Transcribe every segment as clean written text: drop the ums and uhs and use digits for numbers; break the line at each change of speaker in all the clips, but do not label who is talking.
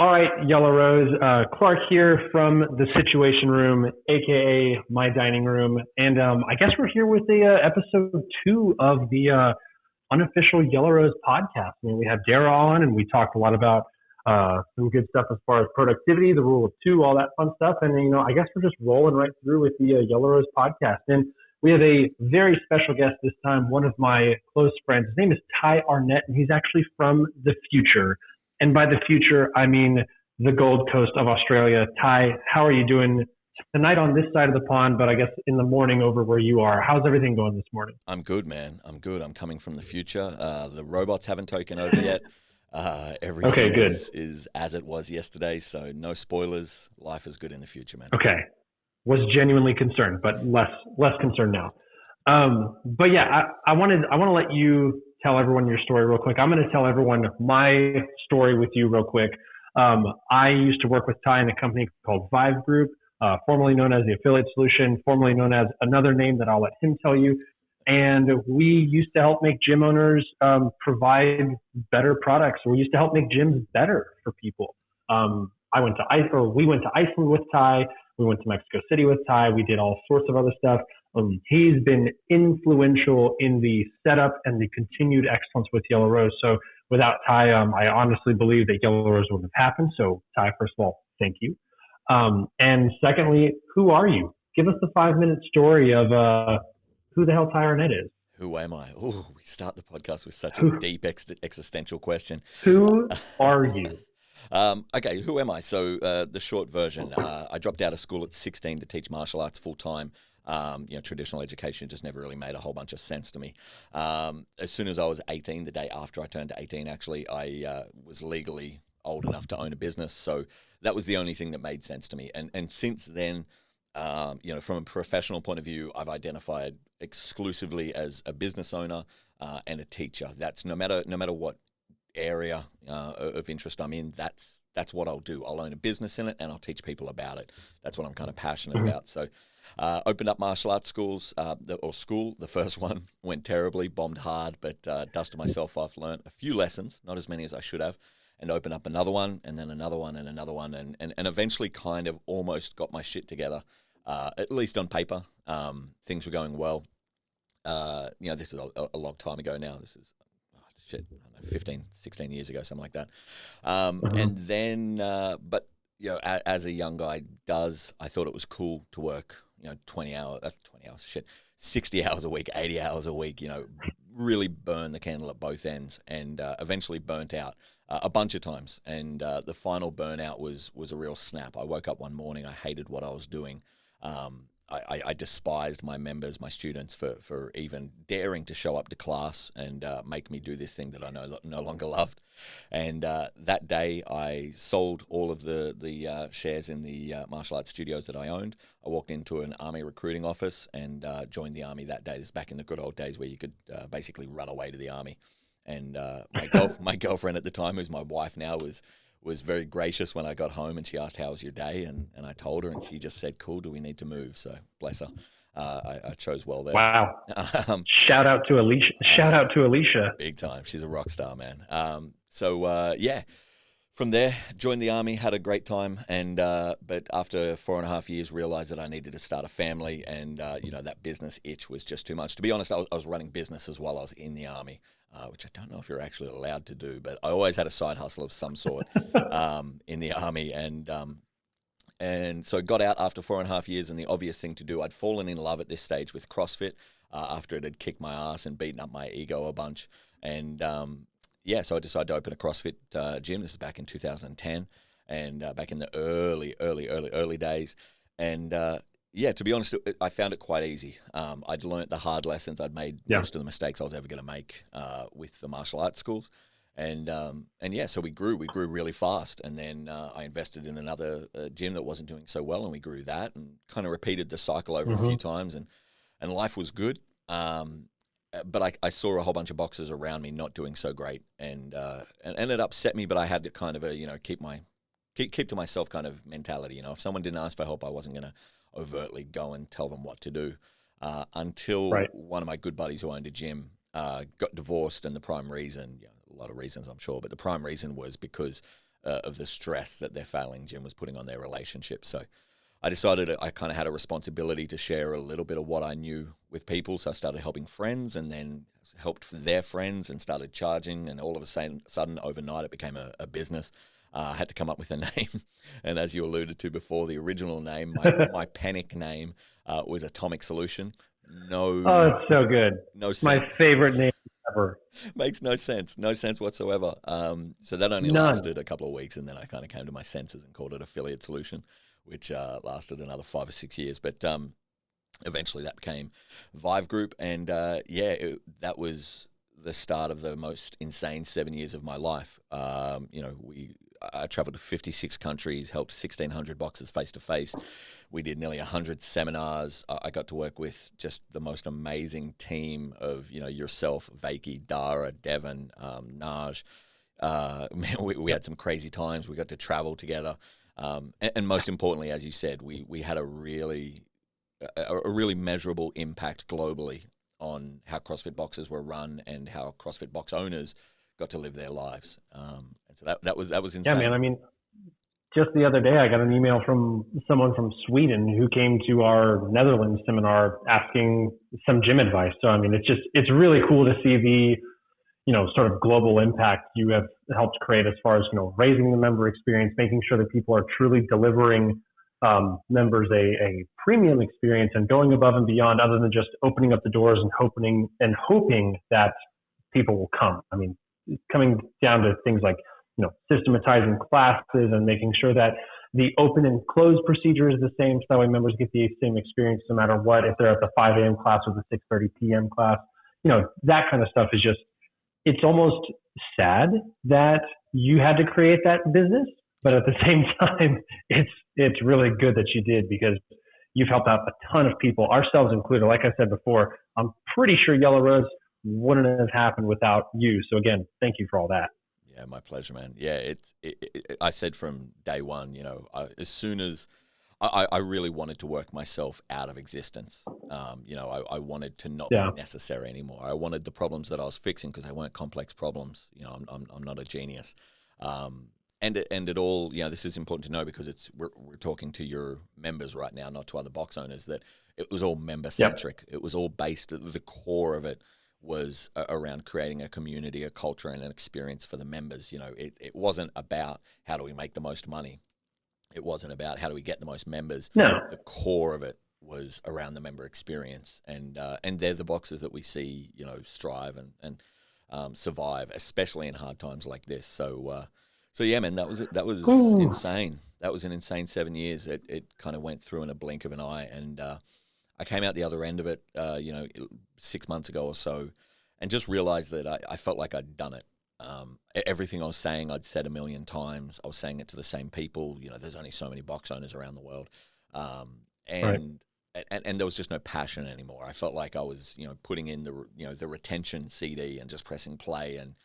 All right, Yellow Rose. Clark here from the Situation Room, aka my dining room, and I guess we're here with the episode two of the unofficial Yellow Rose podcast. I mean, we had Dara on, and we talked a lot about some good stuff as far as productivity, the rule of two, all that fun stuff. And I guess we're just rolling right through with the Yellow Rose podcast. And we have a very special guest this time, one of my close friends. His name is Tye Arnett, and he's actually from the future. And by the future, I mean the Gold Coast of Australia. Tye, how are you doing tonight on this side of the pond, but I guess in the morning over where you are? How's everything going this morning?
I'm good, man. I'm good. I'm coming from the future. The robots haven't taken over yet. Everything
Okay, good.
is as it was yesterday, so no spoilers. Life is good in the future, man.
Okay. Was genuinely concerned, but less concerned now. But yeah, I want to let you tell everyone your story real quick. I'm going to tell everyone my story with you real quick. I used to work with Tye in a company called Vive Group, formerly known as the Affiliate Solution, formerly known as another name that I'll let him tell you. And we used to help make gym owners provide better products. We used to help make gyms better for people. We went to Iceland with Tye. We went to Mexico City with Tye. We did all sorts of other stuff. He's been influential in the setup and the continued excellence with Yellow Rose. So without Tye, I honestly believe that Yellow Rose wouldn't have happened. So Tye, first of all, thank you. And secondly, who are you? Give us the 5-minute story of who the hell Tye Arnett is.
Who am I? Oh, we start the podcast with such a deep existential question.
Who are you?
Okay, who am I? So the short version, I dropped out of school at 16 to teach martial arts full time. Traditional education just never really made a whole bunch of sense to me. As soon as I was 18, the day after I turned 18, actually, I was legally old enough to own a business. So that was the only thing that made sense to me. And since then, from a professional point of view, I've identified exclusively as a business owner and a teacher. That's no matter what area of interest I'm in, that's what I'll do. I'll own a business in it and I'll teach people about it. That's what I'm kind of passionate about. So opened up martial arts schools, the first one went terribly, bombed hard, but dusted myself off, learned a few lessons, not as many as I should have, and opened up another one and then another one and another one and eventually kind of almost got my shit together, at least on paper. Things were going well. This is a long time ago now. This is, I don't know, 15, 16 years ago, something like that. And then, as a young guy I thought it was cool to work, 60 hours a week, 80 hours a week, really burn the candle at both ends and eventually burnt out a bunch of times. And the final burnout was a real snap. I woke up one morning, I hated what I was doing. I despised my members, my students, for even daring to show up to class and make me do this thing that I no longer loved. And that day, I sold all of the shares in the martial arts studios that I owned. I walked into an Army recruiting office and joined the Army that day. This is back in the good old days where you could basically run away to the Army. And my girlfriend at the time, who's my wife now, was very gracious when I got home and she asked, how was your day? And I told her and she just said, cool, do we need to move? So bless her. I chose well there.
Wow. Shout out to Alicia.
Big time. She's a rock star, man. From there, joined the Army, had a great time. And, but after 4.5 years, realized that I needed to start a family and, that business itch was just too much. To be honest, I was running businesses while I was in the Army. Which I don't know if you're actually allowed to do, but I always had a side hustle of some sort in the Army, and so I got out after 4.5 years, and the obvious thing to do, I'd fallen in love at this stage with CrossFit after it had kicked my ass and beaten up my ego a bunch, and so I decided to open a CrossFit gym. This is back in 2010, and back in the early days, and to be honest, I found it quite easy. I'd learnt the hard lessons. I'd made most of the mistakes I was ever going to make with the martial arts schools. So we grew really fast. And then I invested in another gym that wasn't doing so well, and we grew that and kind of repeated the cycle over a few times. And life was good. But I saw a whole bunch of boxers around me not doing so great. And it upset me, but I had to kind of, keep to myself kind of mentality. If someone didn't ask for help, I wasn't going to overtly go and tell them what to do until one of my good buddies who owned a gym got divorced, and the prime reason, a lot of reasons I'm sure, but the prime reason was because of the stress that their failing gym was putting on their relationship. So I decided I kind of had a responsibility to share a little bit of what I knew with people. So I started helping friends, and then helped their friends, and started charging. And all of a sudden, overnight, it became a business. I had to come up with a name. And as you alluded to before, the original name, my panic name, was Atomic Solution.
Oh, it's so good.
No sense.
My favorite name ever.
Makes no sense whatsoever. So that only
None.
lasted a couple of weeks, and then I kind of came to my senses and called it Affiliate Solution, which lasted another 5 or 6 years. But eventually that became Vive Group, and that was the start of the most insane 7 years of my life. I traveled to 56 countries, helped 1,600 boxers face to face. We did nearly 100 seminars. I got to work with just the most amazing team of, yourself, Vakey, Dara, Devon, Naj. Man, we had some crazy times. We got to travel together. And most importantly, as you said, we had a really measurable impact globally on how CrossFit boxes were run and how CrossFit box owners got to live their lives. And so that was insane.
Yeah, man. I mean, just the other day, I got an email from someone from Sweden who came to our Netherlands seminar asking some gym advice. So, I mean, it's really cool to see the, sort of global impact you have helped create as far as, raising the member experience, making sure that people are truly delivering members a premium experience and going above and beyond, other than just opening up the doors and hoping that people will come. I mean, coming down to things like, systematizing classes and making sure that the open and close procedure is the same, so that way members get the same experience no matter what, if they're at the 5 a.m. class or the 6:30 p.m. class. That kind of stuff is just, it's almost sad that you had to create that business, but at the same time, it's really good that you did, because you've helped out a ton of people, ourselves included. Like I said before, I'm pretty sure Yellow Rose wouldn't have happened without you. So again, thank you for all that.
Yeah, my pleasure, man. Yeah, I said from day one, as soon as I really wanted to work myself out of existence. I wanted to not be necessary anymore. I wanted the problems that I was fixing, because they weren't complex problems. I'm not a genius. And it all, this is important to know, because we're talking to your members right now, not to other box owners, that it was all member centric. Yep. It was all based, the core of it was around creating a community, a culture, and an experience for the members. It wasn't about how do we make the most money. It wasn't about how do we get the most members.
No.
The core of it was around the member experience, and they're the boxers that we see, strive and survive, especially in hard times like this. So yeah, man, that was insane. That was an insane 7 years. It kind of went through in a blink of an eye, and I came out the other end of it, 6 months ago or so, and just realized that I felt like I'd done it. Everything I was saying, I'd said a million times. I was saying it to the same people. There's only so many box owners around the world, and there was just no passion anymore. I felt like I was, putting in the retention CD and just pressing play, and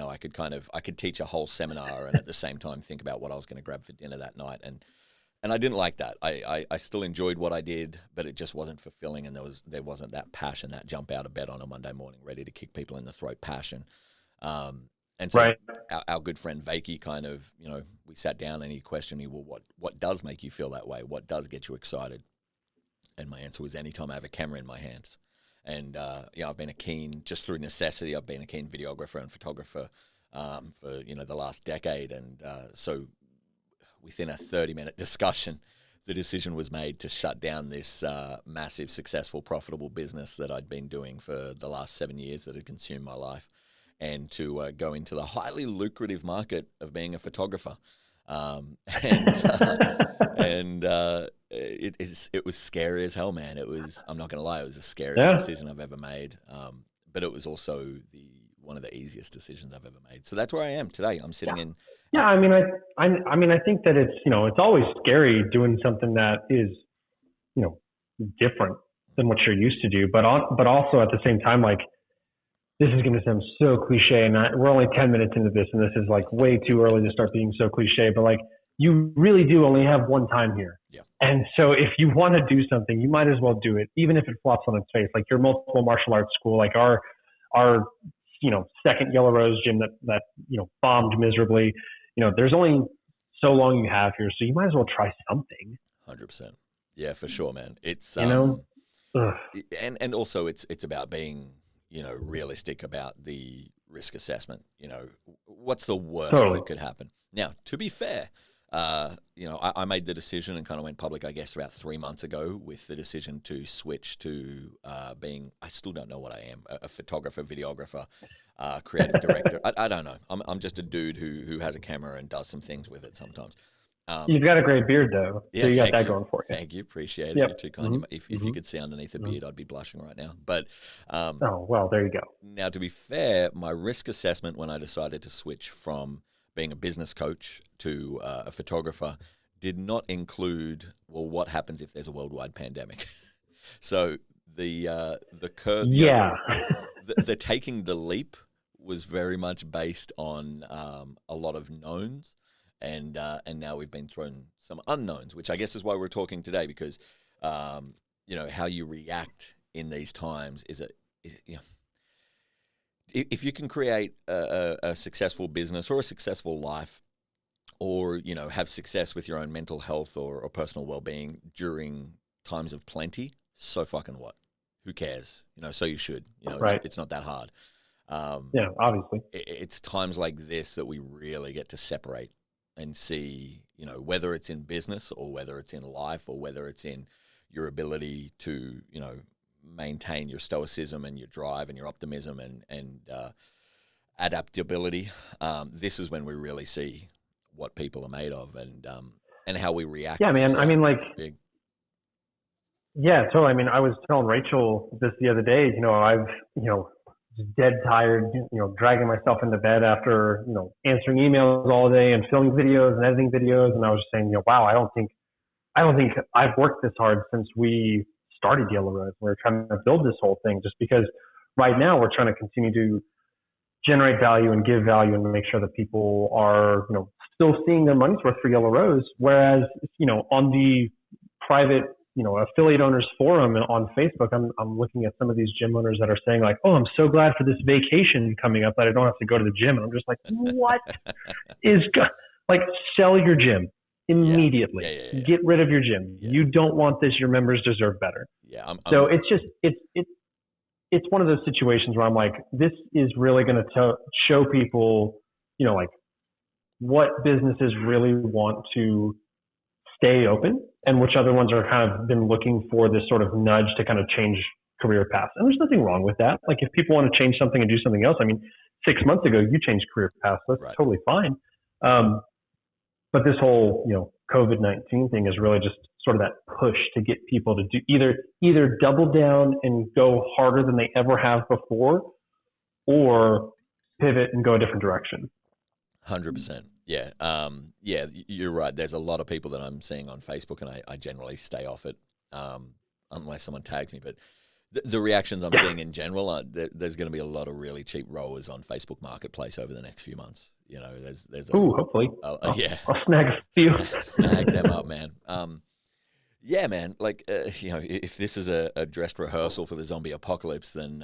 I could teach a whole seminar and at the same time think about what I was going to grab for dinner that night, and I didn't like that. I still enjoyed what I did, but it just wasn't fulfilling, and there wasn't that passion, that jump out of bed on a Monday morning, ready to kick people in the throat passion. And so our good friend Vakey kind of, we sat down and he questioned me, well, what does make you feel that way? What does get you excited? And my answer was anytime I have a camera in my hands. And, I've been just through necessity, I've been a keen videographer and photographer for, the last decade. And so within a 30-minute discussion, the decision was made to shut down this massive, successful, profitable business that I'd been doing for the last 7 years that had consumed my life, and to go into the highly lucrative market of being a photographer. It was scary as hell, man. I'm not going to lie, it was the scariest decision I've ever made. But it was also one of the easiest decisions I've ever made. So that's where I am today. I'm sitting in.
Yeah. I mean, I think that it's always scary doing something that is, different than what you're used to do. But also at the same time, like, this is going to sound so cliche, and we're only 10 minutes into this, and this is like way too early to start being so cliche, but like, you really do only have one time here.
Yeah.
And so if you want to do something, you might as well do it, even if it flops on its face. Like your multiple martial arts school, like our second Yellow Rose gym that bombed miserably. there's only so long you have here, so you might as well try something.
100%. Yeah, for sure, man. It's
You know, Ugh.
and also it's about being, realistic about the risk assessment. What's the worst
Totally.
that could happen? Now, to be fair, I made the decision and kind of went public, I guess, about 3 months ago with the decision to switch to being, I still don't know what I am, a photographer, videographer, creative director. I don't know. I'm just a dude who has a camera and does some things with it sometimes.
You've got a great beard though,
Yeah,
so you got
thank
that
you.
going for you.
Thank you. Appreciate it.
Yep.
You're too kind.
hmm
If
hmm
you could see underneath the
hmm
beard, I'd be blushing right now. But
Oh well, there you go.
now, to be fair, my risk assessment when I decided to switch from being a business coach to a photographer did not include, well, what happens if there's a worldwide pandemic? So the curve,
Yeah.
the taking the leap was very much based on a lot of knowns, and now we've been thrown some unknowns, which I guess is why we're talking today, because how you react in these times if you can create a successful business or a successful life, or have success with your own mental health or personal well-being during times of plenty, so fucking what? Who cares? So you should.
Right.
It's not that hard.
Yeah. Obviously.
It's times like this that we really get to separate and see, whether it's in business or whether it's in life or whether it's in your ability to, maintain your stoicism and your drive and your optimism and adaptability. This is when we really see what people are made of, and how we react.
Yeah, man.
To
I mean, like,
big.
yeah, totally. I mean, I was telling Rachel this the other day. I've just dead tired. Dragging myself into bed after answering emails all day and filming videos and editing videos. And I was just saying, wow, I don't think I've worked this hard since we started Yellow Rose. We're trying to build this whole thing just because right now we're trying to continue to generate value and give value and make sure that people are, still seeing their money's worth for Yellow Rose. Whereas, on the private, affiliate owners forum on Facebook, I'm looking at some of these gym owners that are saying like, oh, I'm so glad for this vacation coming up that I don't have to go to the gym. And I'm just like, what like, sell your gym immediately.
Yeah.
Get rid of your gym.
Yeah.
You don't want this. Your members deserve better.
Yeah.
So it's just, it's one of those situations where I'm like, this is really going to show people, like what businesses really want to stay open and which other ones are kind of been looking for this sort of nudge to kind of change career paths. And there's nothing wrong with that. Like if people want to change something and do something else, I mean, 6 months ago, you changed career paths. That's
right.
Totally fine. But this whole, COVID-19 thing is really just sort of that push to get people to do either double down and go harder than they ever have before, or pivot and go a different direction.
100%. Yeah. Yeah, you're right. There's a lot of people that I'm seeing on Facebook, and I generally stay off it unless someone tags me. But the reactions I'm seeing in general, there's going to be a lot of really cheap rowers on Facebook Marketplace over the next few months. There's
hopefully.
Yeah.
I'll snag a few.
Snag them up, man. Yeah, man. Like, if this is a dressed rehearsal for the zombie apocalypse, then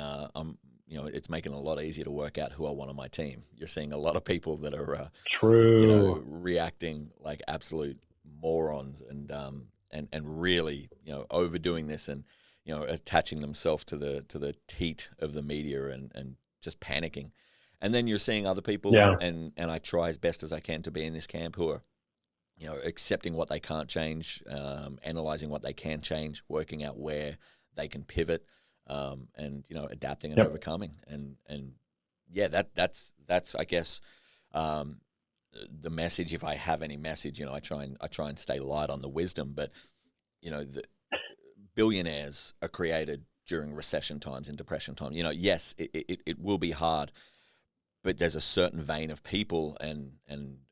it's making it a lot easier to work out who I want on my team. You're seeing a lot of people that are
true,
reacting like absolute morons and really overdoing this and attaching themselves to the teat of the media and just panicking. And then you're seeing other people, and I try as best as I can to be in this camp who are accepting what they can't change, analyzing what they can change, working out where they can pivot, and adapting and overcoming. And yeah, that's I guess the message. If I have any message, I try and stay light on the wisdom. But the billionaires are created during recession times and depression times. Yes, it will be hard, but there's a certain vein of people, and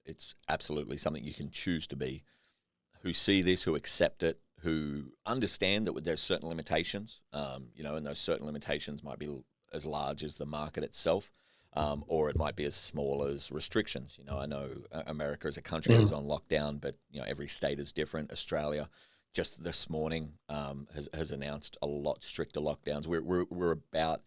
it's absolutely something you can choose to be, who see this, who accept it, who understand that there's certain limitations, and those certain limitations might be as large as the market itself, or it might be as small as restrictions. I know America as a country is on lockdown, but every state is different. Australia, just this morning, has announced a lot stricter lockdowns. We're about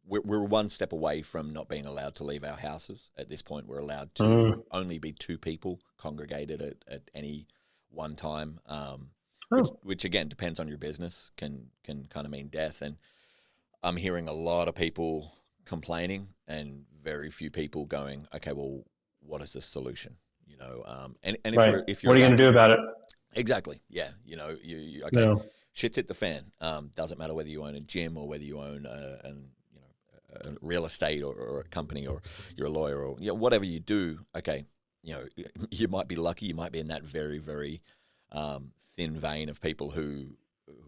we're one step away from not being allowed to leave our houses. At this point, we're allowed to only be 2 people congregated at any one time, which again depends on your business, can kind of mean death. And I'm hearing a lot of people complaining and very few people going, okay, well, what is the solution? And if you're
what are you going to do about it?
Exactly. Yeah. You okay.
No.
Shit's hit the fan. Doesn't matter whether you own a gym or whether you own a real estate or a company, or you're a lawyer, or whatever you do. Okay, you might be lucky. You might be in that very, very thin vein of people who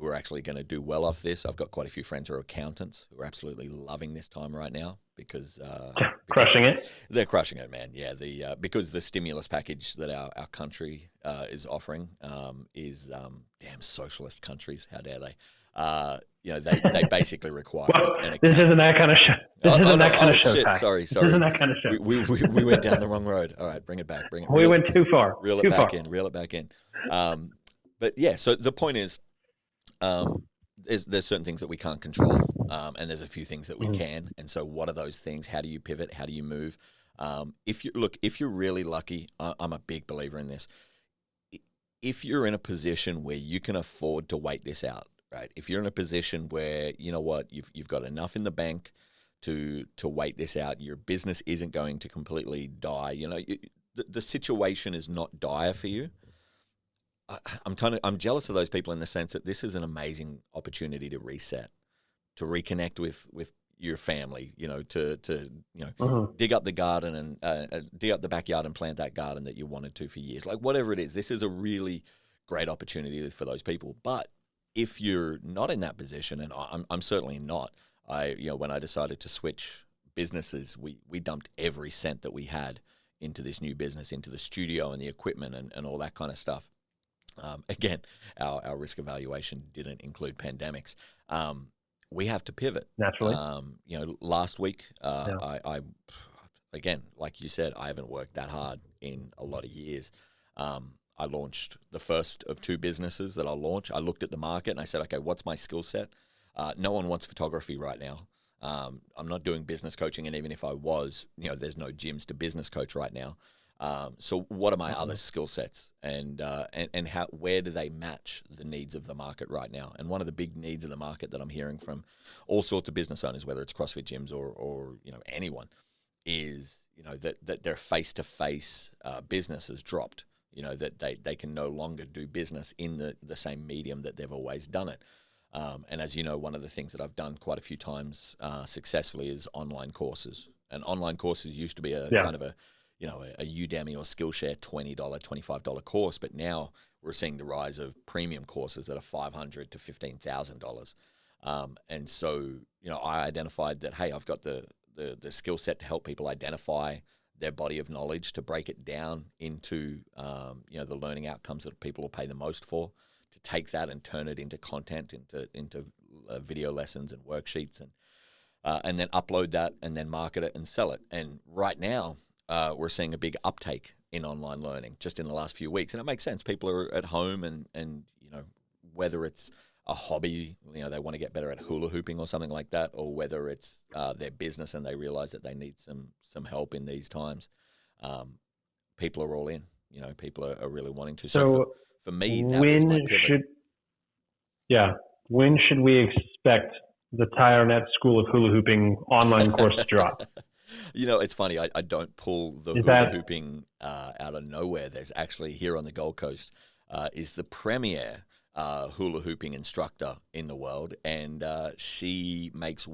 are actually going to do well off this. I've got quite a few friends who are accountants who are absolutely loving this time right now because
crushing it.
They're crushing it, man. Yeah, because the stimulus package that our country is offering is damn socialist countries. How dare they? They basically require.
Well, this isn't that kind of show. This isn't that kind of show.
Shit, sorry.
This isn't that kind of show.
We went down the wrong road. All right, bring it back.
We went too far.
Reel it back in. But yeah, so the point is, there's certain things that we can't control, and there's a few things that we can. And so, what are those things? How do you pivot? How do you move? If you're really lucky, I'm a big believer in this. If you're in a position where you can afford to wait this out, right? If you're in a position where you've got enough in the bank to wait this out, your business isn't going to completely die. The situation is not dire for you. I'm jealous of those people in the sense that this is an amazing opportunity to reset, to reconnect with your family, to dig up the garden and dig up the backyard and plant that garden that you wanted to for years. Like whatever it is, this is a really great opportunity for those people. But if you're not in that position, and I'm certainly not, when I decided to switch businesses, we dumped every cent that we had into this new business, into the studio and the equipment and all that kind of stuff. Again, our risk evaluation didn't include pandemics. We have to pivot.
Naturally.
Last week, I again, like you said, I haven't worked that hard in a lot of years. I launched the first of 2 businesses that I'll launch. I looked at the market and I said, okay, what's my skill set? No one wants photography right now. I'm not doing business coaching, and even if I was, there's no gyms to business coach right now. So what are my other skill sets, and where do they match the needs of the market right now? And one of the big needs of the market that I'm hearing from all sorts of business owners, whether it's CrossFit gyms or anyone, is that their face-to-face business has dropped. That they can no longer do business in the same medium that they've always done it. And as you know, one of the things that I've done quite a few times successfully is online courses. And online courses used to be kind of a Udemy or Skillshare $20, $25 course, but now we're seeing the rise of premium courses that are $500 to $15,000. And so, I identified that, hey, I've got the skill set to help people identify their body of knowledge, to break it down into, the learning outcomes that people will pay the most for, to take that and turn it into content, into video lessons and worksheets, and then upload that and then market it and sell it. And right now, we're seeing a big uptake in online learning just in the last few weeks. And it makes sense. People are at home and whether it's a hobby, they want to get better at hula hooping or something like that, or whether it's their business and they realize that they need some help in these times. People are all in, people are really wanting to. So for me, that was my pivot.
When should we expect the Tye Arnett School of Hula Hooping online course to drop?
It's funny. I don't pull the hula hooping out of nowhere. There's actually, here on the Gold Coast, is the premier hula hooping instructor in the world, and she makes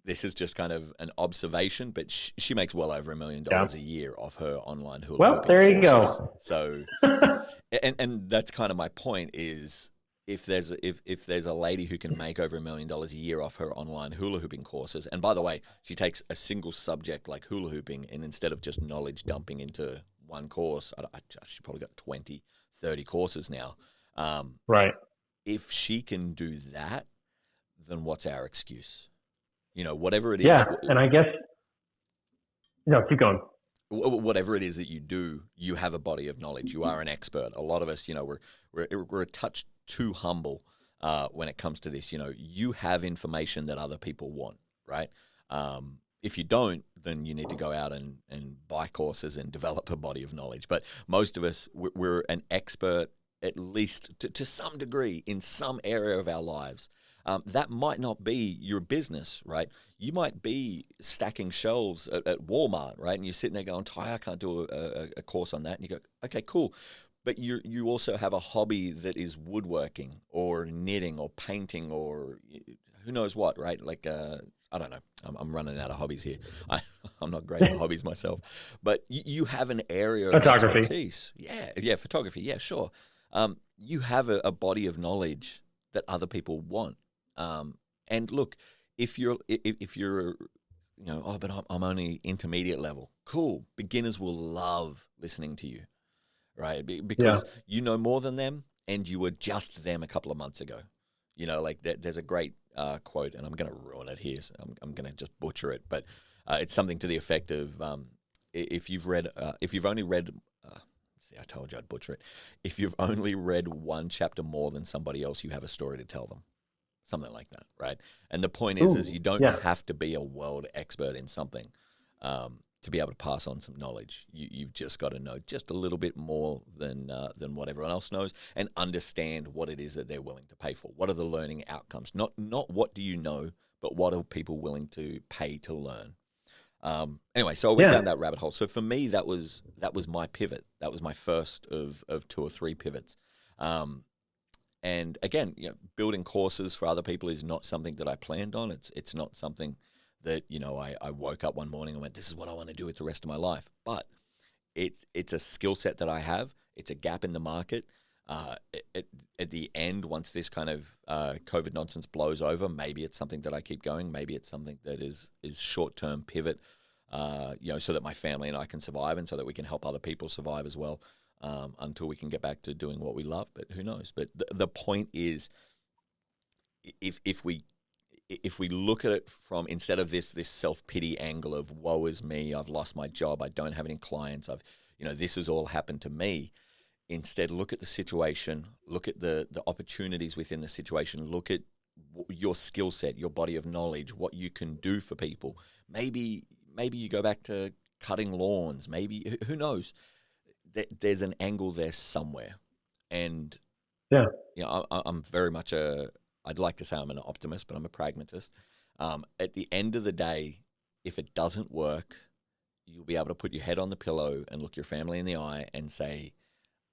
this is just kind of an observation, but she makes well over $1 million a year off her online hula hooping.
Well, there you
courses.
go.
So, and that's kind of my point is, if there's a lady who can make over $1 million a year off her online hula hooping courses, and by the way, she takes a single subject like hula hooping, and instead of just knowledge dumping into one course, she probably got 20, 30 courses now.
Right.
If she can do that, then what's our excuse? Whatever it is.
Yeah, and I guess, keep going.
Whatever it is that you do, you have a body of knowledge. You are an expert. A lot of us, we're a touch too humble when it comes to this. You have information that other people want, right? If you don't, then you need to go out and buy courses and develop a body of knowledge. But most of us, we're an expert, at least to some degree, in some area of our lives. That might not be your business, right? You might be stacking shelves at Walmart, right? And you're sitting there going, Tye, I can't do a course on that. And you go, okay, cool. But you also have a hobby that is woodworking or knitting or painting or who knows what, right? Like, I don't know. I'm running out of hobbies here. I'm not great at hobbies myself. But you have an area of
Photography.
expertise. Yeah, photography. Yeah, sure. You have a body of knowledge that other people want. And look, if you're but I'm only intermediate level. Cool. Beginners will love listening to you, right? Because you know more than them, and you were just them a couple of months ago. Like there's a great quote, and I'm going to ruin it here. So I'm going to just butcher it, but it's something to the effect of if you've only read. See, I told you I'd butcher it. If you've only read one chapter more than somebody else, you have a story to tell them. Something like that, right? And the point is you don't have to be a world expert in something to be able to pass on some knowledge. You've just got to know just a little bit more than what everyone else knows, and understand what it is that they're willing to pay for. What are the learning outcomes? Not what do you know, but what are people willing to pay to learn? Anyway, so I went down that rabbit hole. So for me, that was my pivot. That was my first of 2 or 3 pivots. And again, building courses for other people is not something that I planned on. It's not something that I woke up one morning and went, this is what I want to do with the rest of my life. But it's a skill set that I have. It's a gap in the market. At the end, once this kind of COVID nonsense blows over, maybe it's something that I keep going. Maybe it's something that is short-term pivot, so that my family and I can survive, and so that we can help other people survive as well. Until we can get back to doing what we love, but who knows? But the point is, if we look at it from, instead of this self-pity angle of woe is me, I've lost my job, I don't have any clients, this has all happened to me. Instead, look at the situation, look at the opportunities within the situation, look at your skill set, your body of knowledge, what you can do for people. Maybe you go back to cutting lawns. Maybe, who knows? There's an angle there somewhere. And I'm very much I'd like to say I'm an optimist, but I'm a pragmatist. At the end of the day, if it doesn't work, you'll be able to put your head on the pillow and look your family in the eye and say,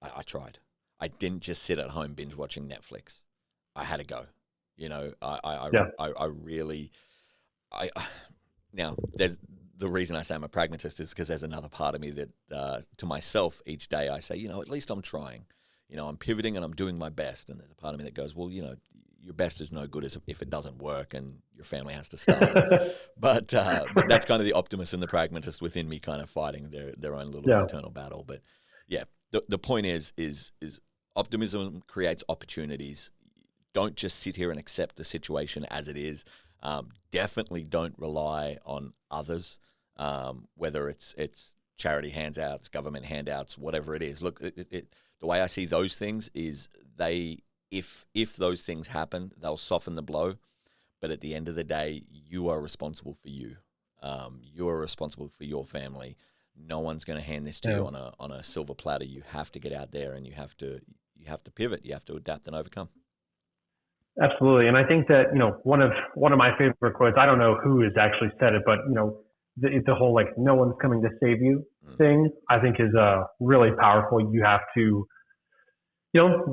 I tried. I didn't just sit at home binge watching Netflix. I had to go. I really now there's the reason I say I'm a pragmatist is because there's another part of me that to myself each day I say, at least I'm trying. I'm pivoting and I'm doing my best. And there's a part of me that goes, well, your best is no good if it doesn't work and your family has to starve. but that's kind of the optimist and the pragmatist within me kind of fighting their own little internal battle. But the point is optimism creates opportunities. Don't just sit here and accept the situation as it is. Definitely don't rely on others, whether it's charity handouts, government handouts, whatever it is. Look, the way I see those things is if those things happen, they'll soften the blow. But at the end of the day, you are responsible for you. You are responsible for your family. No one's going to hand this to you on a silver platter. You have to get out there and you have to pivot. You have to adapt and overcome.
Absolutely. And I think that, one of my favorite quotes, I don't know who has actually said it, but, the whole, no one's coming to save you thing, I think is really powerful. You have to,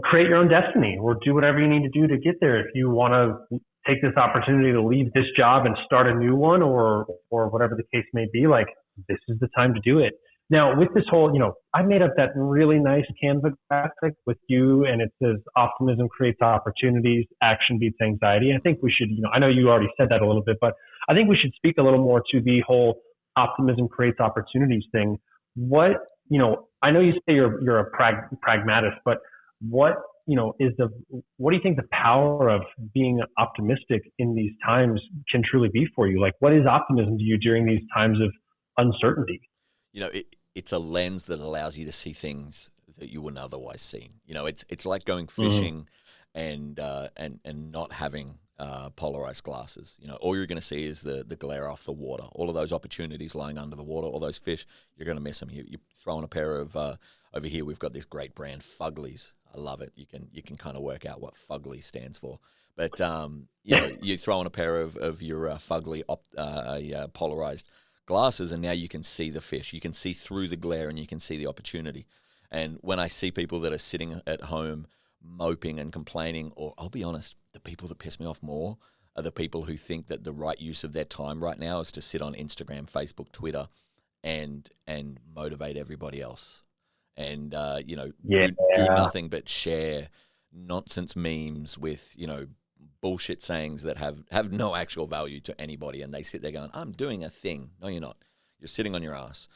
create your own destiny or do whatever you need to do to get there. If you want to take this opportunity to leave this job and start a new one or whatever the case may be, this is the time to do it. Now, with this whole, I made up that really nice Canva graphic with you, and it says optimism creates opportunities, action beats anxiety. I think we should, I know you already said that a little bit, but I think we should speak a little more to the whole optimism creates opportunities thing. What, I know you say you're a pragmatist, but what, what do you think the power of being optimistic in these times can truly be for you? What is optimism to you during these times of uncertainty?
It's a lens that allows you to see things that you wouldn't otherwise see. It's like going fishing and not having polarized glasses. All you're going to see is the glare off the water. All of those opportunities lying under the water, all those fish, you're going to miss them. You're throwing a pair of over here. We've got this great brand, Fuglies. I love it. You can kind of work out what Fugly stands for. But you throw on a pair of your Fugly polarized glasses, and now you can see the fish. You can see through the glare, and you can see the opportunity. And when I see people that are sitting at home moping and complaining, or I'll be honest, the people that piss me off more are the people who think that the right use of their time right now is to sit on Instagram, Facebook, Twitter, and motivate everybody else. And do nothing but share nonsense memes with bullshit sayings that have no actual value to anybody, and they sit there going, I'm doing a thing. No, you're not. You're sitting on your ass.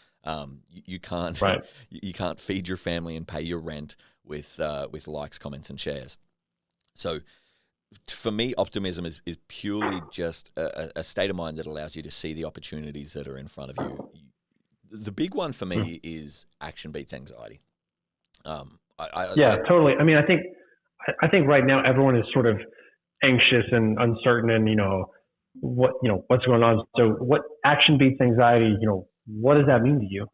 You can't you can't feed your family and pay your rent with likes, comments, and shares. So for me, optimism is purely just a state of mind that allows you to see the opportunities that are in front of you. The big one for me is action beats anxiety.
Totally. I mean, I think right now everyone is sort of anxious and uncertain, and what's going on. So, what action beats anxiety? What does that mean to you?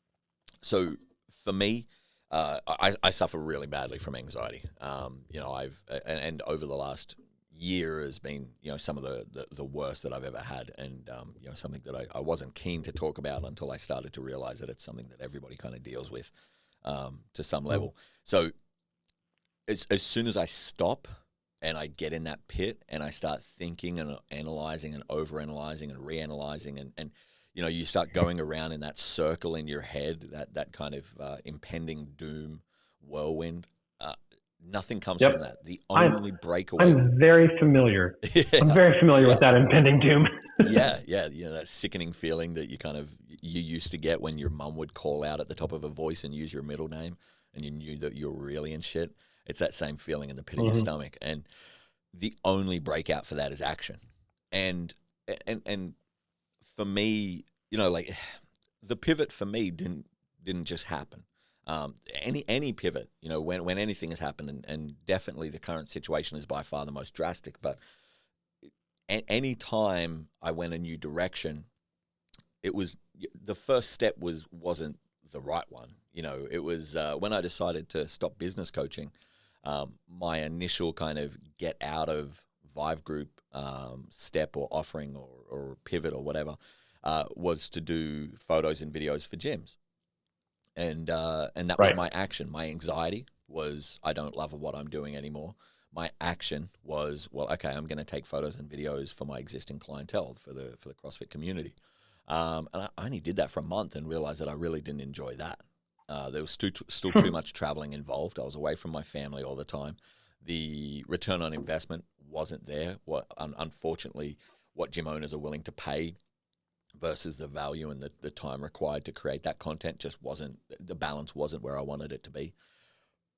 So, for me, I suffer really badly from anxiety. I've over the last year has been some of the worst that I've ever had, and something that I wasn't keen to talk about until I started to realize that it's something that everybody kind of deals with to some level. So, as soon as I stop and I get in that pit and I start thinking and analyzing and overanalyzing and reanalyzing and you start going around in that circle in your head, that kind of impending doom whirlwind, nothing comes from that. The only breakaway.
I'm very familiar. I'm very familiar with that impending doom.
yeah. That sickening feeling that you used to get when your mum would call out at the top of a voice and use your middle name and you knew that you were really in shit. It's that same feeling in the pit of your stomach. And the only breakout for that is action. And for me, the pivot for me didn't just happen. Any pivot, when anything has happened, and definitely the current situation is by far the most drastic, but any time I went a new direction, it was the first step wasn't the right one. It was when I decided to stop business coaching. My initial kind of get out of Vive Group step or offering or pivot or whatever was to do photos and videos for gyms, and that was my action. My anxiety was I don't love what I'm doing anymore. My action was, well, okay, I'm going to take photos and videos for my existing clientele for the CrossFit community, and I only did that for a month and realized that I really didn't enjoy that. There was still too much traveling involved. I was away from my family all the time. The return on investment wasn't there. Unfortunately, what gym owners are willing to pay versus the value and the time required to create that content just wasn't, the balance wasn't where I wanted it to be.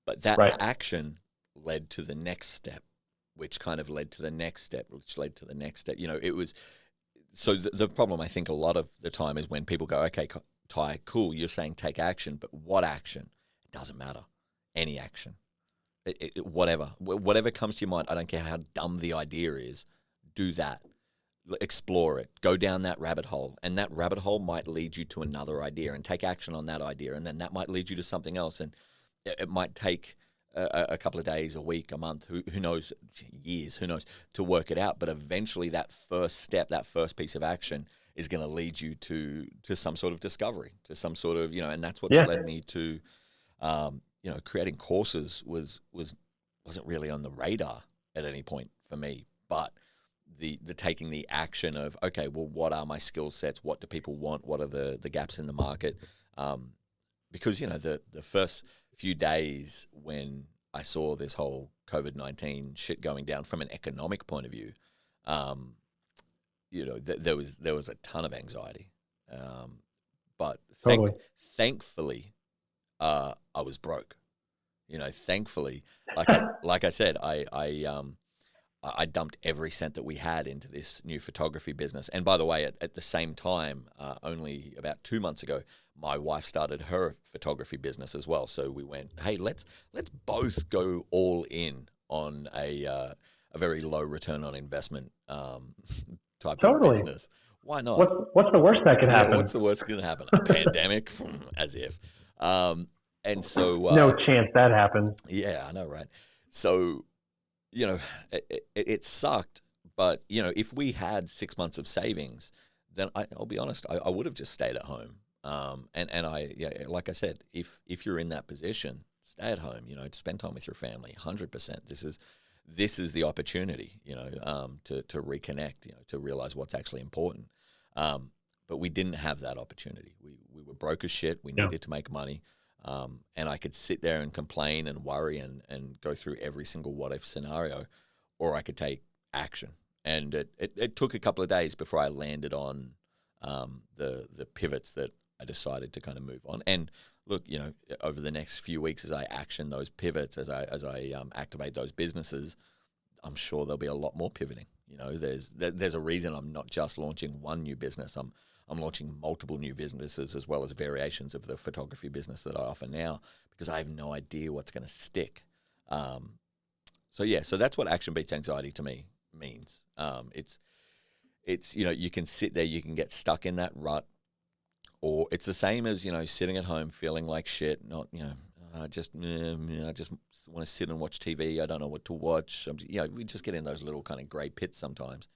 But that action led to the next step, which kind of led to the next step, which led to the next step. It was, so the problem I think a lot of the time is when people go, okay, Tye, cool, you're saying take action, but what action? It doesn't matter. Any action. Whatever comes to your mind, I don't care how dumb the idea is, do that. Explore it. Go down that rabbit hole. And that rabbit hole might lead you to another idea, and take action on that idea. And then that might lead you to something else. And it might take a couple of days, a week, a month, who knows, years, who knows, to work it out. But eventually that first step, that first piece of action is going to lead you to some sort of discovery, to some sort of, and that's what's led me to, creating courses wasn't really on the radar at any point for me, but the taking the action of, okay, well, what are my skill sets? What do people want? What are the gaps in the market? Because, the first few days when I saw this whole COVID-19 shit going down from an economic point of view, there was a ton of anxiety, but thankfully, I was broke. Thankfully, like I said, I dumped every cent that we had into this new photography business. And by the way, at the same time, only about 2 months ago, my wife started her photography business as well. So we went, hey, let's both go all in on a very low return on investment type of
Totally.
business. Why not?
What's the worst that could
Yeah,
happen?
what's the worst going to happen? A pandemic? As if. And so,
No chance that happens.
yeah, I know, right? So, you know, it sucked, but, you know, if we had 6 months of savings, then I'll be honest, I would have just stayed at home. Yeah, like I said, if you're in that position, stay at home, you know, spend time with your family, 100%. This is the opportunity, you know, to reconnect, you know, to realize what's actually important. But we didn't have that opportunity. We were broke as shit. We
Yeah.
needed to make money. And I could sit there and complain and worry and go through every single what if scenario, or I could take action. And it took a couple of days before I landed on the pivots that I decided to kind of move on. And look, you know, over the next few weeks as I action those pivots, as I activate those businesses, I'm sure there'll be a lot more pivoting. You know, there's a reason I'm not just launching one new business. I'm launching multiple new businesses as well as variations of the photography business that I offer now, because I have no idea what's going to stick. So that's what action beats anxiety to me means. It's you know, you can sit there, you can get stuck in that rut, or it's the same as, you know, sitting at home feeling like shit, not, you know, I just want to sit and watch TV. I don't know what to watch. You know, we just get in those little kind of gray pits sometimes.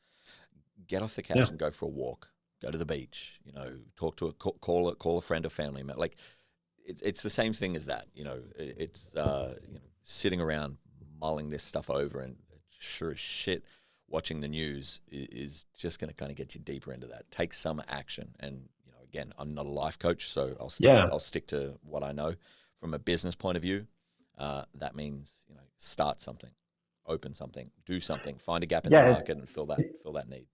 Get off the couch and go for a walk. Go to the beach. You know, talk to call a friend or family member. Like, it's the same thing as that. You know, it's you know, sitting around mulling this stuff over, and sure as shit, watching the news is just going to kind of get you deeper into that. Take some action. And, you know, again, I'm not a life coach, so I'll stick to what I know. From a business point of view, that means, you know, start something, open something, do something, find a gap in the market and fill that need.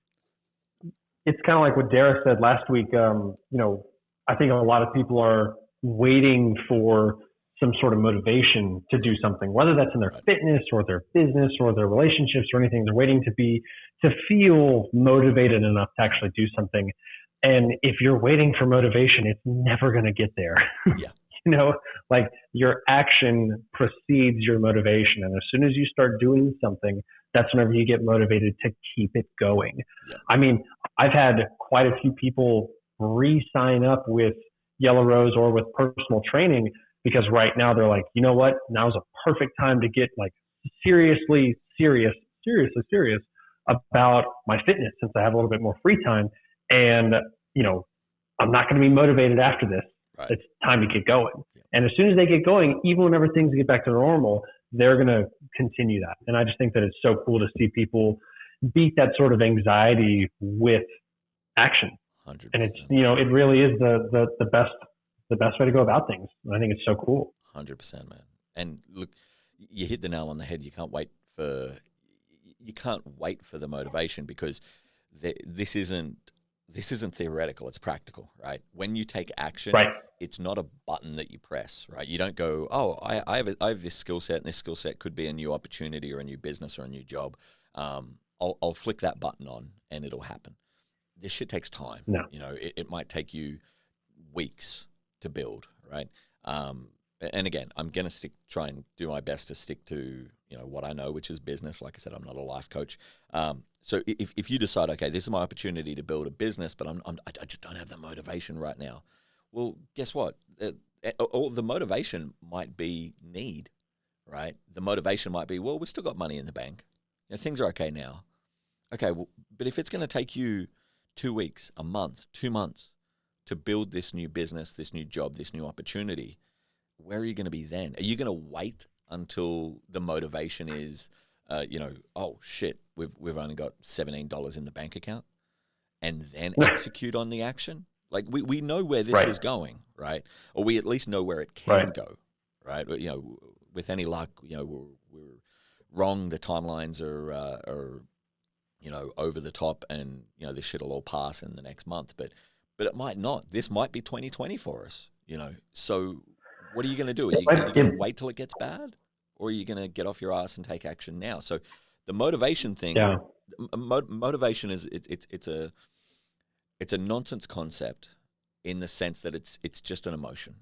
It's kind of like what Dara said last week. You know, I think a lot of people are waiting for some sort of motivation to do something, whether that's in their fitness or their business or their relationships or anything. They're waiting to feel motivated enough to actually do something. And if you're waiting for motivation, it's never going to get there.
Yeah.
You know, like, your action precedes your motivation. And as soon as you start doing something, that's whenever you get motivated to keep it going.
Yeah.
I mean, I've had quite a few people re-sign up with Yellow Rose or with personal training, because right now they're like, you know what? Now's a perfect time to get like seriously serious about my fitness, since I have a little bit more free time. And, you know, I'm not going to be motivated after this.
Right.
It's time to get going. Yeah. And as soon as they get going, even whenever things get back to normal, they're going to continue that. And I just think that it's so cool to see people beat that sort of anxiety with action.
100%.
And it's, you know, it really is the best way to go about things. I think it's so cool.
100%, man. And look, you hit the nail on the head. You can't wait for the motivation, because this isn't theoretical. It's practical, right? When you take action, it's not a button that you press, right? You don't go, oh, I have this skill set, and this skill set could be a new opportunity or a new business or a new job. I'll flick that button on and it'll happen. This shit takes time.
No.
You know, it might take you weeks to build, right? And again, I'm going to try and do my best to stick to, you know, what I know, which is business. Like I said, I'm not a life coach. So if you decide, okay, this is my opportunity to build a business, but I just don't have the motivation right now. Well, guess what? Or the motivation might be need, right? The motivation might be, well, we've still got money in the bank. You know, things are okay now. Okay, well, but if it's going to take you 2 weeks, a month, 2 months to build this new business, this new job, this new opportunity, where are you going to be then? Are you going to wait until the motivation is, you know, oh shit, we've only got $17 in the bank account, and then execute on the action? Like, we know where this is going, right? Or we at least know where it can go, right? You know, with any luck, you know, we're wrong. The timelines are you know, over the top, and, you know, this shit'll all pass in the next month, but it might not. This might be 2020 for us, you know. So what are you going to do? Are you going to wait till it gets bad, or are you going to get off your ass and take action now? So the motivation thing, motivation is it's a nonsense concept, in the sense that it's just an emotion,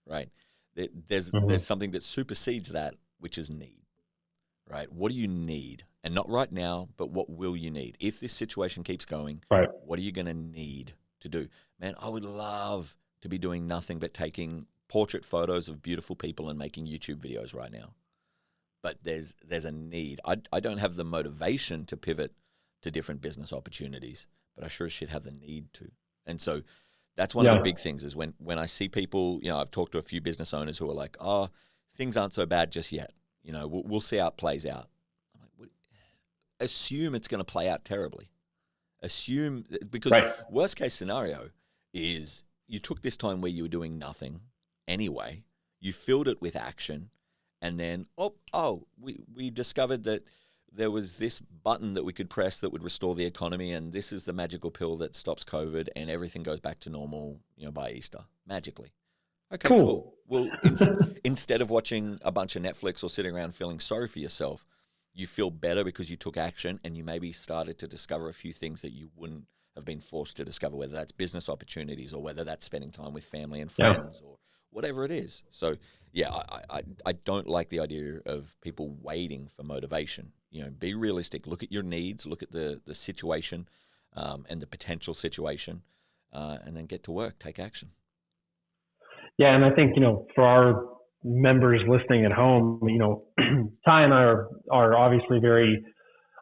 right? There's something that supersedes that, which is need, right? What do you need? And not right now, but what will you need? If this situation keeps going,
Right.
what are you going to need to do? Man, I would love to be doing nothing but taking portrait photos of beautiful people and making YouTube videos right now. But there's a need. I don't have the motivation to pivot to different business opportunities, but I sure as shit have the need to. And so that's one of the big things is when I see people, I've talked to a few business owners who are like, oh, things aren't so bad just yet. We'll see how it plays out. I'm like, assume it's going to play out terribly. Assume, because worst case scenario is you took this time where you were doing nothing anyway, you filled it with action, and then, we discovered that there was this button that we could press that would restore the economy, and this is the magical pill that stops COVID, and everything goes back to normal, by Easter, magically. Okay, cool. Well, instead of watching a bunch of Netflix or sitting around feeling sorry for yourself, you feel better because you took action and you maybe started to discover a few things that you wouldn't have been forced to discover, whether that's business opportunities or whether that's spending time with family and friends or whatever it is. So, I don't like the idea of people waiting for motivation. Be realistic. Look at your needs. Look at the situation and the potential situation, and then get to work. Take action.
Yeah, and I think, for our members listening at home, Tye and I are obviously very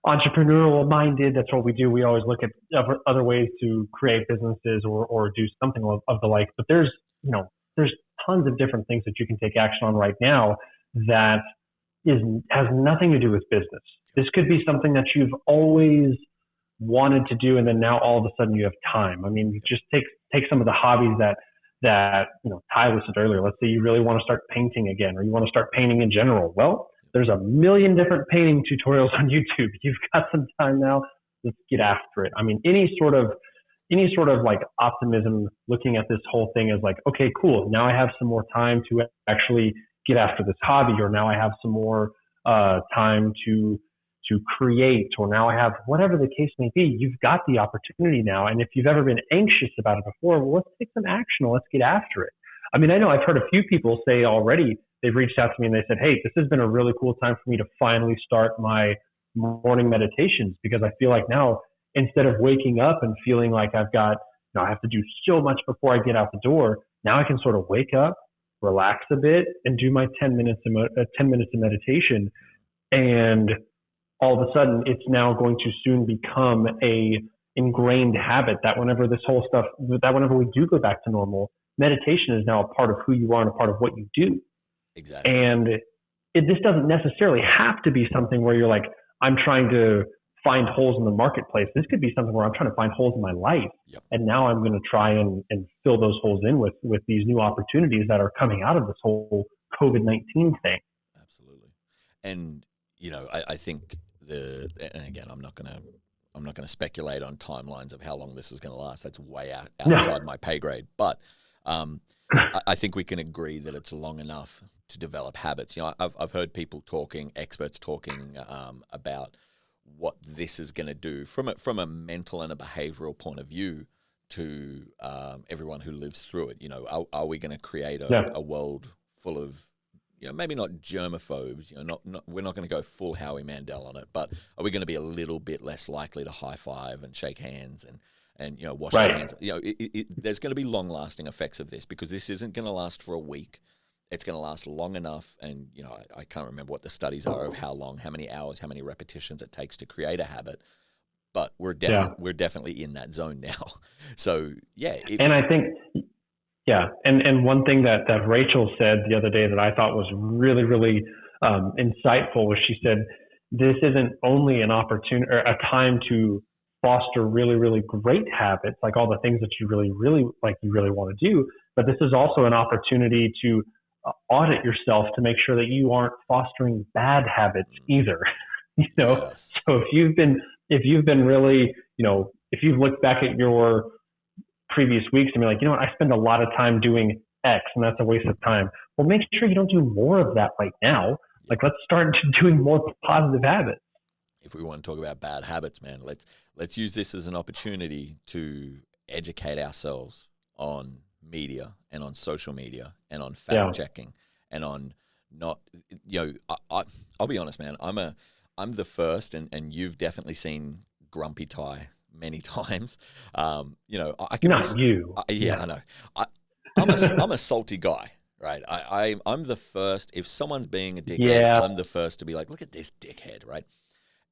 entrepreneurial minded. That's what we do. We always look at other ways to create businesses or do something of the like. But there's tons of different things that you can take action on right now that has nothing to do with business. This could be something that you've always wanted to do, and then now all of a sudden you have time. I mean, just take some of the hobbies that Tye listed earlier. Let's say you really want to start painting again, or you want to start painting in general. Well, there's a million different painting tutorials on YouTube. You've got some time now. Let's get after it. I mean, any sort of like optimism, looking at this whole thing as like, okay, cool. Now I have some more time to actually get after this hobby, or now I have some more time to create, or now I have whatever the case may be. You've got the opportunity now. And if you've ever been anxious about it before, well, let's take some action. Let's get after it. I mean, I know I've heard a few people say already, they've reached out to me and they said, hey, this has been a really cool time for me to finally start my morning meditations, because I feel like now, instead of waking up and feeling like I have to do so much before I get out the door, now I can sort of wake up, relax a bit, and do my 10 minutes of meditation. And all of a sudden, it's now going to soon become a ingrained habit that whenever we do go back to normal, meditation is now a part of who you are and a part of what you do.
Exactly.
And this doesn't necessarily have to be something where you're like, I'm trying to find holes in the marketplace. This could be something where I'm trying to find holes in my life.
Yep.
And now I'm going to try and fill those holes in with these new opportunities that are coming out of this whole COVID-19 thing.
Absolutely. And, I think and again, I'm not going to speculate on timelines of how long this is going to last. That's way outside my pay grade. But I think we can agree that it's long enough to develop habits. I've heard people experts talking about what this is going to do from a mental and a behavioral point of view to everyone who lives through it. Are we going to create a world full of, maybe not germaphobes, we're not going to go full Howie Mandel on it, but are we going to be a little bit less likely to high five and shake hands and wash our hands? There's going to be long lasting effects of this, because this isn't going to last for a week. It's going to last long enough. And, I can't remember what the studies are of how long, how many hours, how many repetitions it takes to create a habit, but we're definitely in that zone now. So and I think, and one thing that Rachel said the other day that I thought was really, really insightful was, she said, this isn't only an opportunity or a time to foster really, really great habits, like all the things that you really, really want to do, but this is also an opportunity to audit yourself to make sure that you aren't fostering bad habits either. Yes.
So if you've been really, if you've looked back at your previous weeks and be like, I spend a lot of time doing X and that's a waste of time. Well, make sure you don't do more of that right now. Like, let's start doing more positive habits.
If we want to talk about bad habits, man, let's use this as an opportunity to educate ourselves on media and on social media and on fact checking and on not, I'll be honest, man. I'm the first, and you've definitely seen grumpy Tye many times. I can
Not you.
I know. I'm a salty guy, right? I'm the first. If someone's being a dickhead,
Yeah.
I'm the first to be like, look at this dickhead, right?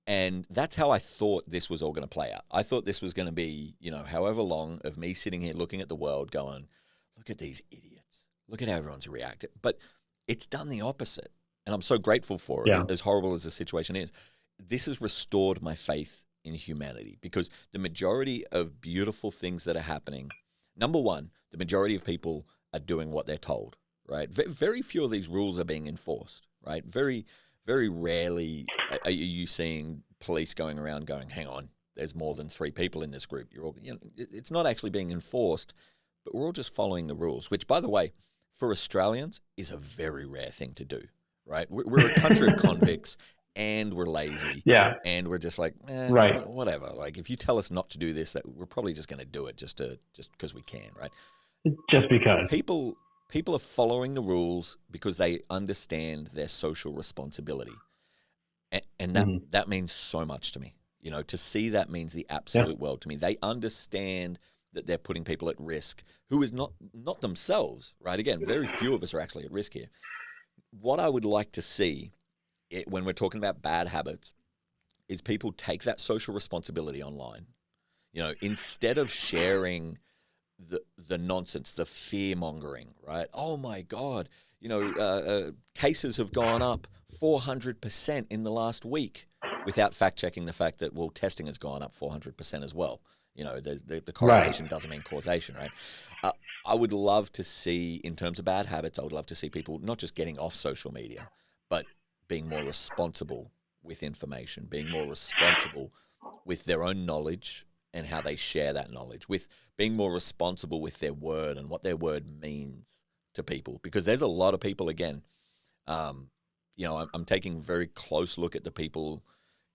And that's how I thought this was all going to play out. I thought this was going to be, however long of me sitting here looking at the world going, look at these idiots. Look at how everyone's reacted. But it's done the opposite. And I'm so grateful for it,
Yeah.
as horrible as the situation is. This has restored my faith in humanity, because the majority of beautiful things that are happening, number one, the majority of people are doing what they're told, right? Very few of these rules are being enforced, right? Very, very rarely are you seeing police going around going, hang on, there's more than 3 people in this group. You're all, it's not actually being enforced, but we're all just following the rules, which, by the way, for Australians is a very rare thing to do, right? We're a country of convicts, and we're lazy.
Yeah.
And we're just like,
Right.
whatever. Like, if you tell us not to do this, that we're probably just going to do it just because we can, right?
Just because.
People are following the rules because they understand their social responsibility. And that means so much to me. To see that means the absolute world to me. They understand that they're putting people at risk who is not themselves, right? Again, very few of us are actually at risk here. What I would like to see when we're talking about bad habits is people take that social responsibility online. Instead of sharing the nonsense, the fear mongering, right? Oh my God, cases have gone up 400% in the last week, without fact checking the fact that, well, testing has gone up 400% as well. The correlation doesn't mean causation, right? I would love to see, in terms of bad habits, I would love to see people not just getting off social media, but being more responsible with information, being more responsible with their own knowledge and how they share that knowledge, with being more responsible with their word and what their word means to people. Because there's a lot of people, again, I'm taking a very close look at the people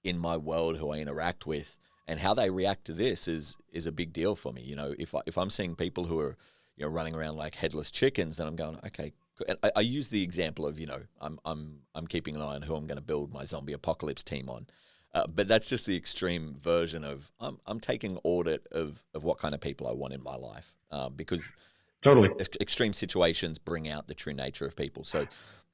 in my world who I interact with, and how they react to this is a big deal for me. If I'm seeing people who are, running around like headless chickens, then I'm going, okay. And I use the example of, I'm keeping an eye on who I'm going to build my zombie apocalypse team on. But that's just the extreme version of I'm taking audit of what kind of people I want in my life, because
Totally.
extreme situations bring out the true nature of people. So,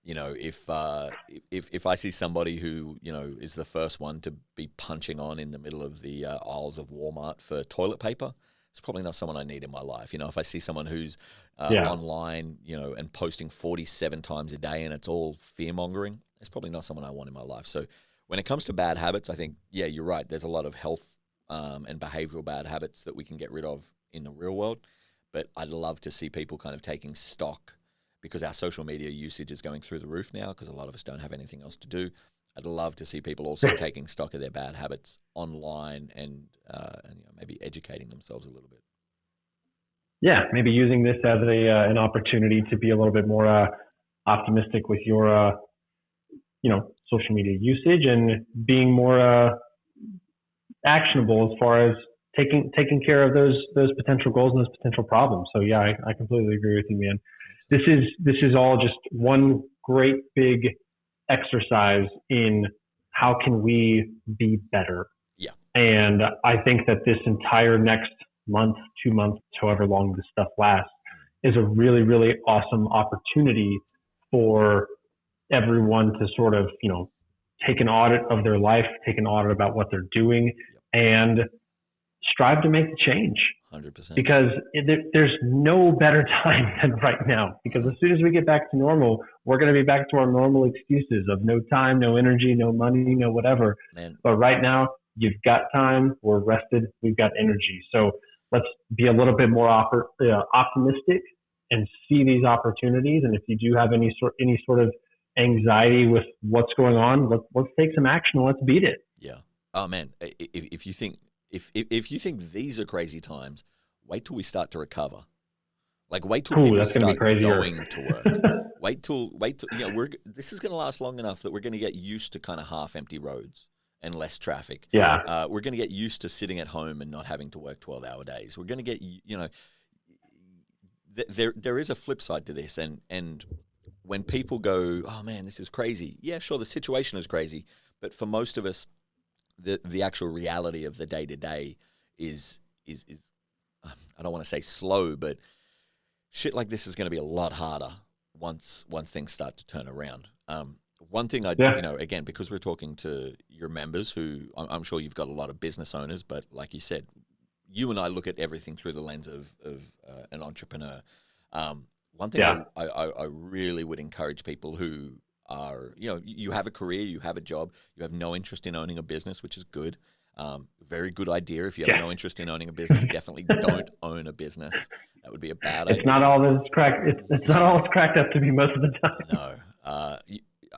if I see somebody who is the first one to be punching on in the middle of the aisles of Walmart for toilet paper, it's probably not someone I need in my life. If I see someone who's online, and posting 47 times a day and it's all fear mongering, it's probably not someone I want in my life. So when it comes to bad habits, I think, yeah, you're right. There's a lot of health and behavioral bad habits that we can get rid of in the real world. But I'd love to see people kind of taking stock, because our social media usage is going through the roof now, because a lot of us don't have anything else to do. I'd love to see people also taking stock of their bad habits online and maybe educating themselves a little bit.
Yeah, maybe using this as an opportunity to be a little bit more optimistic with your social media usage, and being more actionable as far as taking care of those potential goals and those potential problems. So yeah, I completely agree with you, man. This is all just one great big exercise in how can we be better.
Yeah.
And I think that this entire next month, 2 months, however long this stuff lasts, is a really, really awesome opportunity for everyone to sort of, take an audit of their life, take an audit about what they're doing, and strive to make the change.
100%.
Because there's no better time than right now. Because as soon as we get back to normal, we're going to be back to our normal excuses of no time, no energy, no money, no whatever.
Man.
But right now, you've got time, we're rested, we've got energy. So let's be a little bit more optimistic and see these opportunities. And if you do have any sort of anxiety with what's going on, let's take some action and let's beat it.
Yeah. Oh man, if you think these are crazy times, wait till we start to recover. Like, wait till people start going to work. wait till this is going to last long enough that we're going to get used to kind of half empty roads and less traffic.
Yeah.
We're going to get used to sitting at home and not having to work 12-hour days. We're going to get there is a flip side to this, and when people go, oh man, this is crazy. Yeah, sure, the situation is crazy, but for most of us, the actual reality of the day to day is I don't want to say slow, but shit like this is going to be a lot harder once things start to turn around. One thing again, because we're talking to your members who I'm sure you've got a lot of business owners, but like you said, you and I look at everything through the lens of an entrepreneur. One thing I really would encourage people who are, you have a career, you have a job, you have no interest in owning a business, which is good. Very good idea. If you have no interest in owning a business, definitely don't own a business. That would be a bad idea.
It's not all it's not all it's cracked up to be most of the time.
No.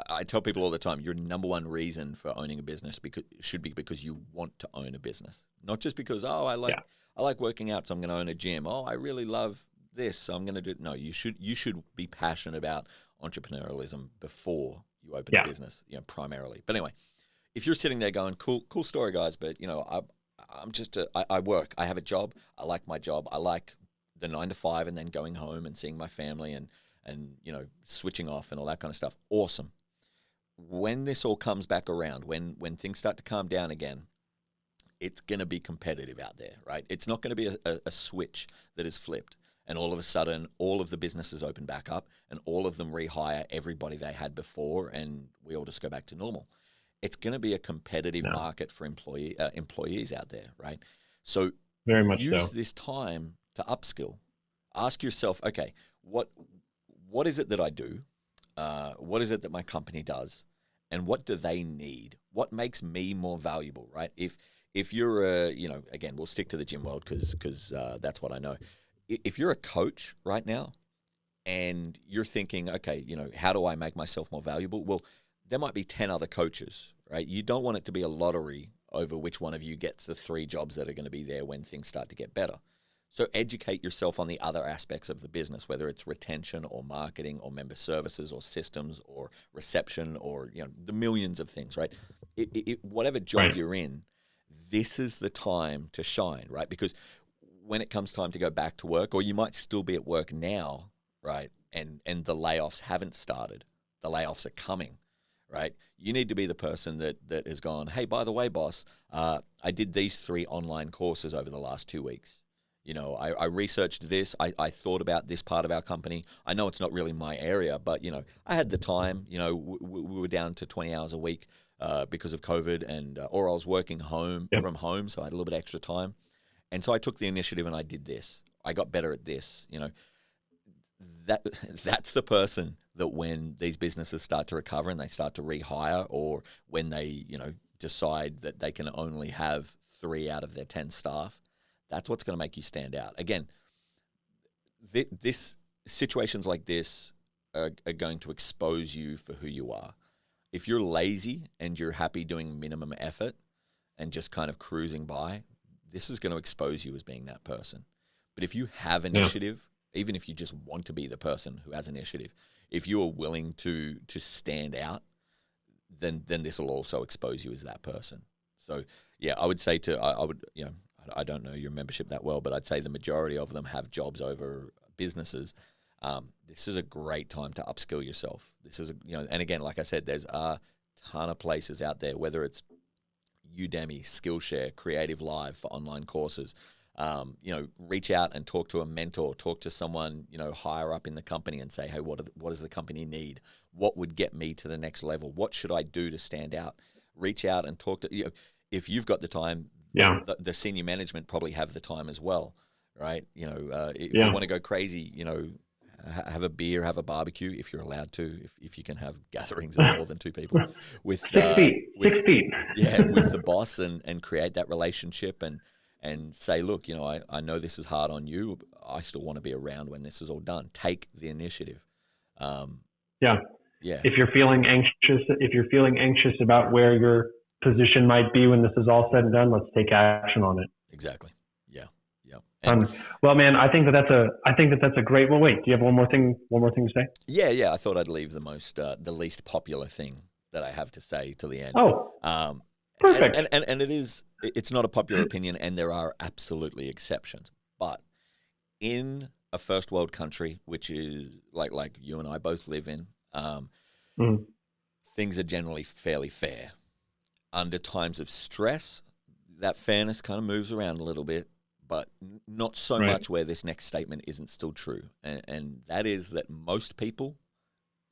I tell people all the time, your number one reason for owning a business should be because you want to own a business, not just because I like working out, so I'm going to own a gym. Oh, I really love this, so I'm going to do it. No, you should be passionate about entrepreneurialism before you open a business, primarily. But anyway, if you're sitting there going, cool story, guys, but I work, I have a job, I like my job, I like the 9 to 5, and then going home and seeing my family and switching off and all that kind of stuff. Awesome. When this all comes back around, when things start to calm down again, it's going to be competitive out there, right? It's not going to be a switch that is flipped and all of a sudden all of the businesses open back up and all of them rehire everybody they had before and we all just go back to normal. It's going to be a competitive market for employees out there, right? So
very much
use this time to upskill. Ask yourself, okay, what is it that I do? What is it that my company does? And what do they need? What makes me more valuable, right? If you're again, we'll stick to the gym world because that's what I know. If you're a coach right now and you're thinking, okay, how do I make myself more valuable? Well, there might be 10 other coaches, right? You don't want it to be a lottery over which one of you gets the 3 jobs that are going to be there when things start to get better. So educate yourself on the other aspects of the business, whether it's retention or marketing or member services or systems or reception or the millions of things, right? Whatever job you're in, this is the time to shine, right? Because when it comes time to go back to work, or you might still be at work now, right? And the layoffs haven't started. The layoffs are coming, right? You need to be the person that has gone, hey, by the way, boss, I did these 3 online courses over the last 2 weeks. I researched this. I thought about this part of our company. I know it's not really my area, but, I had the time. We were down to 20 hours a week because of COVID, or I was working from home, so I had a little bit extra time. And so I took the initiative and I did this. I got better at this. That's the person that when these businesses start to recover and they start to rehire, or when they, decide that they can only have 3 out of their 10 staff, that's what's going to make you stand out. Again, situations like this are going to expose you for who you are. If you're lazy and you're happy doing minimum effort and just kind of cruising by, this is going to expose you as being that person. But if you have initiative, even if you just want to be the person who has initiative, if you are willing to stand out, then this will also expose you as that person. So yeah, I would say I don't know your membership that well, but I'd say the majority of them have jobs over businesses. This is a great time to upskill yourself. This is and again, like I said, there's a ton of places out there, whether it's Udemy, Skillshare, Creative Live for online courses. Reach out and talk to a mentor, talk to someone, higher up in the company and say, hey, what does the company need? What would get me to the next level? What should I do to stand out? Reach out and talk to, if you've got the time, the senior management probably have the time as well, right? If you want to go crazy, have a beer, have a barbecue if you're allowed to, if you can have gatherings of more than 2 people with
6 feet.
With the boss and create that relationship and say, look, I know this is hard on you. I still want to be around when this is all done. Take the initiative.
If you're feeling anxious about where your position might be when this is all said and done, let's take action on it.
Exactly. Yeah.
Well, man, I think that's a great. Well, wait. Do you have one more thing to say?
Yeah. I thought I'd leave the least popular thing that I have to say till the end.
Oh, perfect.
And it's not a popular opinion, and there are absolutely exceptions. But in a first world country, which is like you and I both live in, Um,
Mm.
Things are generally fairly fair. Under times of stress, that fairness kind of moves around a little bit, but not so
Right.
much where this next statement isn't still true. And that is that most people,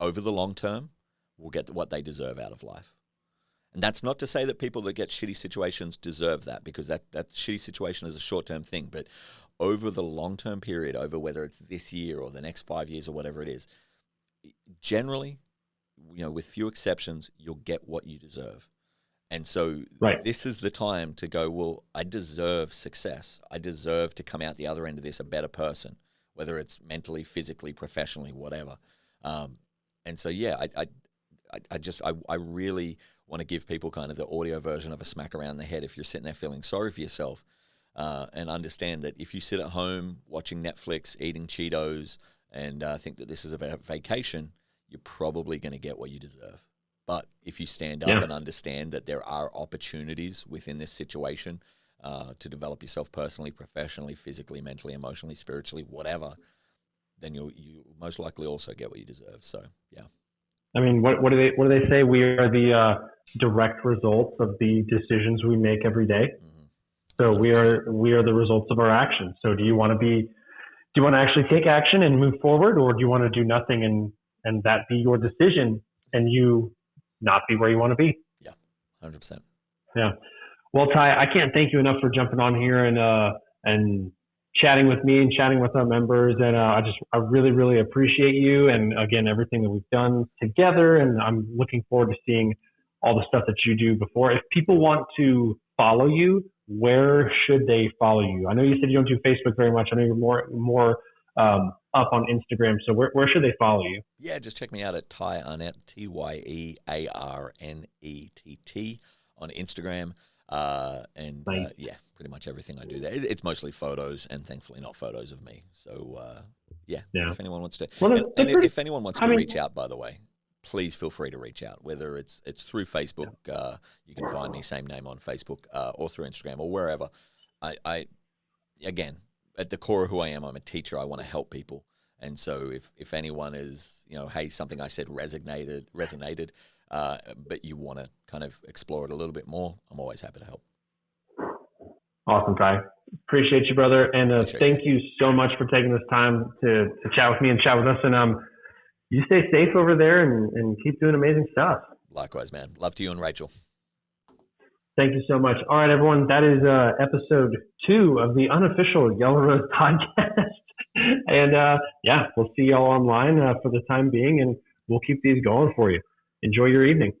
over the long term, will get what they deserve out of life. And that's not to say that people that get shitty situations deserve that, because that shitty situation is a short-term thing. But over the long-term period, over whether it's this year or the next 5 years or whatever it is, generally, with few exceptions, you'll get what you deserve. And so
Right.
this is the time to go, well, I deserve success. I deserve to come out the other end of this a better person, whether it's mentally, physically, professionally, whatever. And so, yeah, I really want to give people kind of the audio version of a smack around the head if you're sitting there feeling sorry for yourself, and understand that if you sit at home watching Netflix, eating Cheetos, and think that this is a vacation, you're probably going to get what you deserve. But if you stand up and understand that there are opportunities within this situation to develop yourself personally, professionally, physically, mentally, emotionally, spiritually, whatever, then you most likely also get what you deserve. So, yeah.
I mean, what do they say? We are the direct results of the decisions we make every day.
Mm-hmm.
So
100%.
we are the results of our actions. So do you want to actually take action and move forward, or do you want to do nothing and that be your decision and you not be where you want to be?
Yeah, 100%.
Yeah. Well, Tye, I can't thank you enough for jumping on here and chatting with me and chatting with our members. And I really, really appreciate you. And again, everything that we've done together. And I'm looking forward to seeing all the stuff that you do before. If people want to follow you, where should they follow you? I know you said you don't do Facebook very much. I know you're more up on Instagram. So where should they follow you?
Yeah, just check me out at Tye Arnett, TyeArnett on Instagram.
Nice.
Yeah, pretty much everything I do there. It's mostly photos, and thankfully not photos of me. So yeah, if anyone wants to,
Well,
if anyone wants to reach out, by the way, please feel free to reach out. Whether it's through Facebook, you can find me, same name on Facebook, or through Instagram or wherever. I again, at the core of who I am, I'm a teacher. I want to help people. And so if anyone is, hey, something I said resonated, but you want to kind of explore it a little bit more, I'm always happy to help.
Awesome, Tye. Appreciate you, brother. And thank you so much for taking this time to chat with me and chat with us. And you stay safe over there and keep doing amazing stuff.
Likewise, man. Love to you and Rachel.
Thank you so much. All right, everyone. That is episode 2 of the unofficial Yellow Rose podcast. And we'll see y'all online for the time being, and we'll keep these going for you. Enjoy your evening.